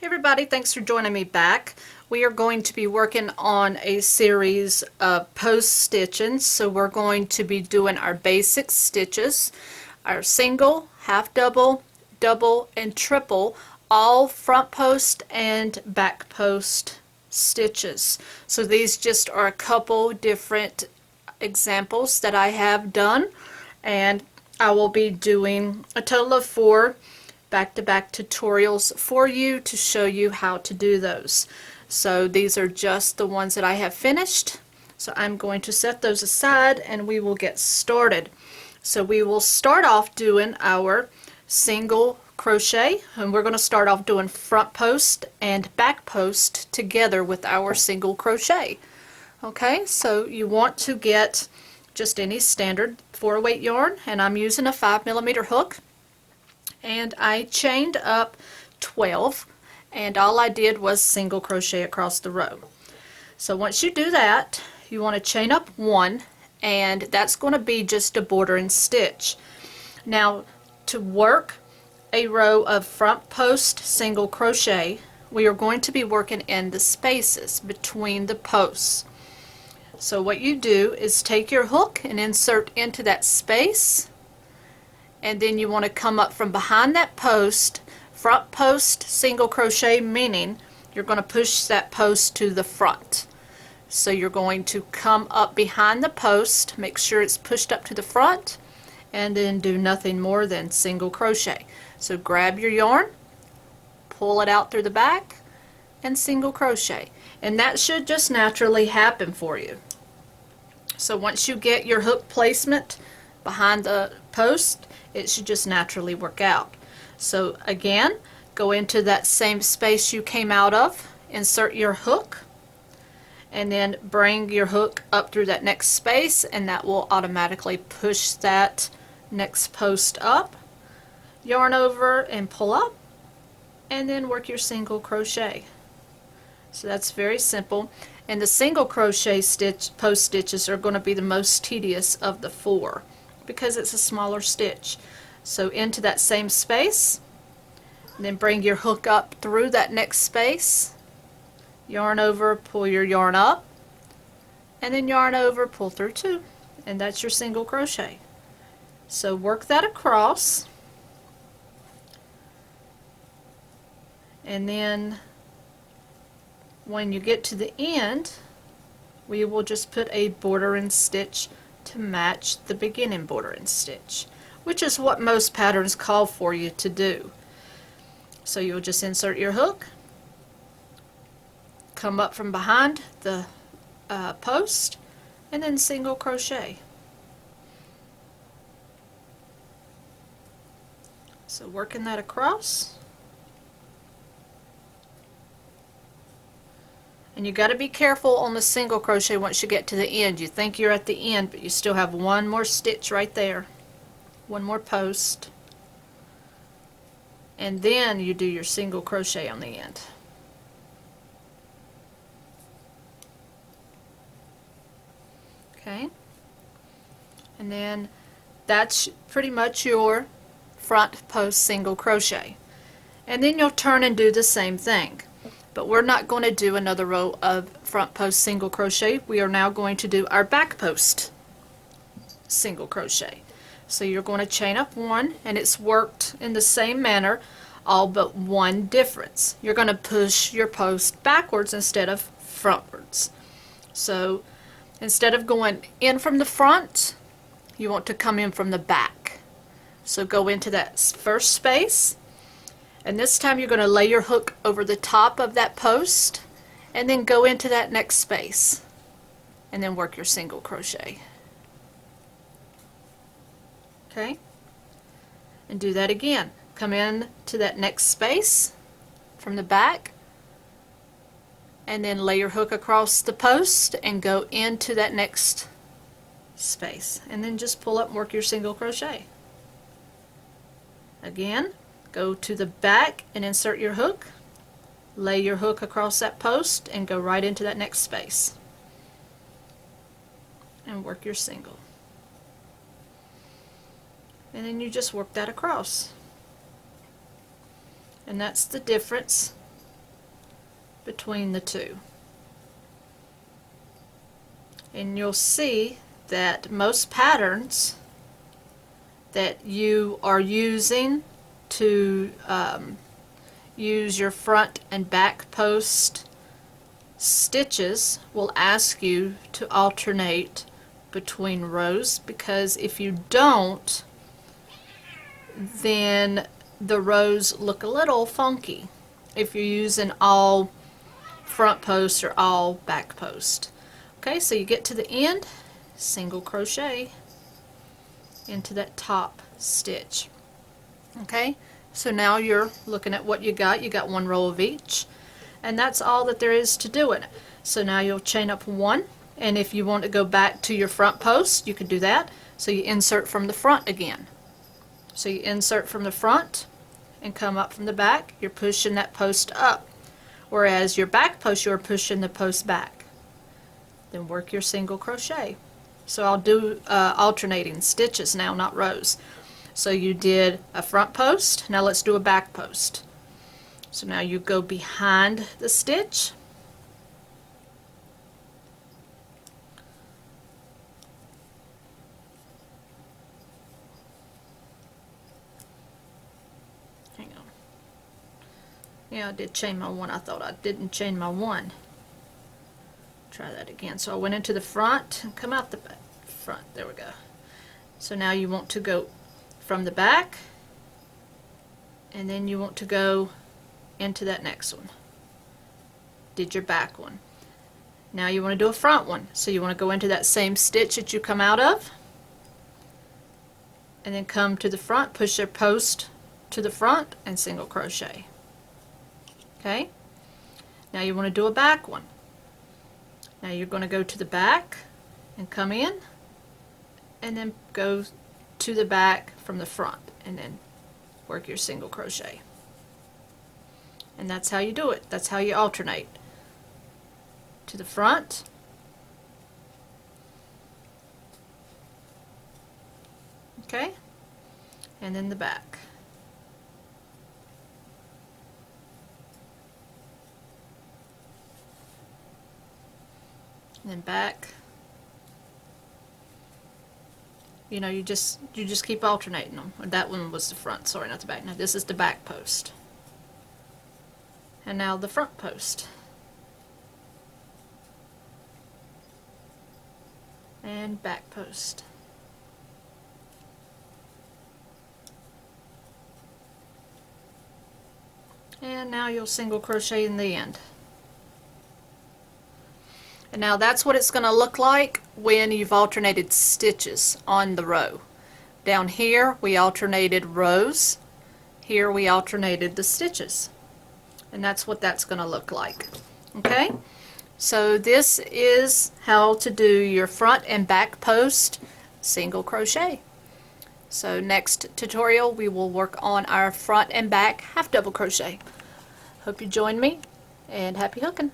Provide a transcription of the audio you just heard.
Hey everybody, thanks for joining me back. We are going to be working on a series of post stitching. So we're going to be doing our basic stitches, our single, half double, double, and triple, all front post and back post stitches. So these just are a couple different examples that I have done, and I will be doing a total of 4 back-to-back tutorials for you to show you how to do those. So these are just the ones that I have finished. So I'm going to set those aside and we will get started. So we will start off doing our single crochet, and we're going to start off doing front post and back post together with our single crochet. Okay, so you want to get just any standard 4-weight yarn, and I'm using a 5mm hook. And I chained up 12, and all I did was single crochet across the row. So once you do that, you want to chain up 1, and that's going to be just a border and stitch. Now, to work a row of front post single crochet, we are going to be working in the spaces between the posts. So what you do is take your hook and insert into that space, and then you want to come up from behind that post, front post single crochet, meaning you're going to push that post to the front. So you're going to come up behind the post, make sure it's pushed up to the front, and then do nothing more than single crochet. So grab your yarn, pull it out through the back, and single crochet. And that should just naturally happen for you. So once you get your hook placement behind the post, it should just naturally work out. So again, go into that same space you came out of, insert your hook, and then bring your hook up through that next space, and that will automatically push that next post up. Yarn over and pull up, and then work your single crochet. So that's very simple. And the single crochet post stitches are going to be the most tedious of the 4, because it's a smaller stitch. So into that same space, then bring your hook up through that next space, yarn over, pull your yarn up, and then yarn over, pull through 2, and that's your single crochet. So work that across, and then when you get to the end, we will just put a border and stitch to match the beginning border and stitch, which is what most patterns call for you to do. So you'll just insert your hook, come up from behind the post, and then single crochet. So working that across. And you got to be careful on the single crochet once you get to the end. You think you're at the end, but you still have one more stitch right there, one more post, and then you do your single crochet on the end. Okay, and then that's pretty much your front post single crochet. And then you'll turn and do the same thing. But we're not going to do another row of front post single crochet. We are now going to do our back post single crochet. So you're going to chain up 1, and it's worked in the same manner, all but one difference. You're going to push your post backwards instead of frontwards. So instead of going in from the front, you want to come in from the back. So go into that first space, and this time you're going to lay your hook over the top of that post, and then go into that next space, and then work your single crochet. Okay? And do that again. Come in to that next space from the back, and then lay your hook across the post and go into that next space, and then just pull up and work your single crochet. Again, go to the back and insert your hook, lay your hook across that post, and go right into that next space and work your single. And then you just work that across. And that's the difference between the two. And you'll see that most patterns that you are using to use your front and back post stitches will ask you to alternate between rows, because if you don't, then the rows look a little funky if you're using all front post or all back post. Okay, so you get to the end, single crochet into that top stitch. Okay, so now you're looking at what you got. You got one row of each, and that's all that there is to do it. So now you'll chain up one, and if you want to go back to your front post, you could do that. So you insert from the front again. So you insert from the front and come up from the back. You're pushing that post up, whereas your back post, you're pushing the post back. Then work your single crochet. So I'll do alternating stitches now, not rows. So you did a front post, now let's do a back post. So now you go behind the stitch, hang on, yeah, I did chain my one. I thought I didn't chain my one. Try that again. So I went into the front and come out the back. Front, there we go. So now you want to go from the back, and then you want to go into that next one. Did your back one. Now you want to do a front one, so you want to go into that same stitch that you come out of, and then come to the front, push your post to the front, and single crochet. Okay, now you want to do a back one. Now you're going to go to the back and come in, and then go to the back from the front, and then work your single crochet. And that's how you do it. That's how you alternate. To the front, okay, and then the back. And then back. You know, you just keep alternating them. That one was the front, sorry, not the back. Now this is the back post. And now the front post. And back post. And now you'll single crochet in the end. And now that's what it's going to look like when you've alternated stitches on the row. Down here we alternated rows. Here we alternated the stitches. And that's what that's going to look like. Okay? So this is how to do your front and back post single crochet. So next tutorial we will work on our front and back half double crochet. Hope you join me, and happy hooking!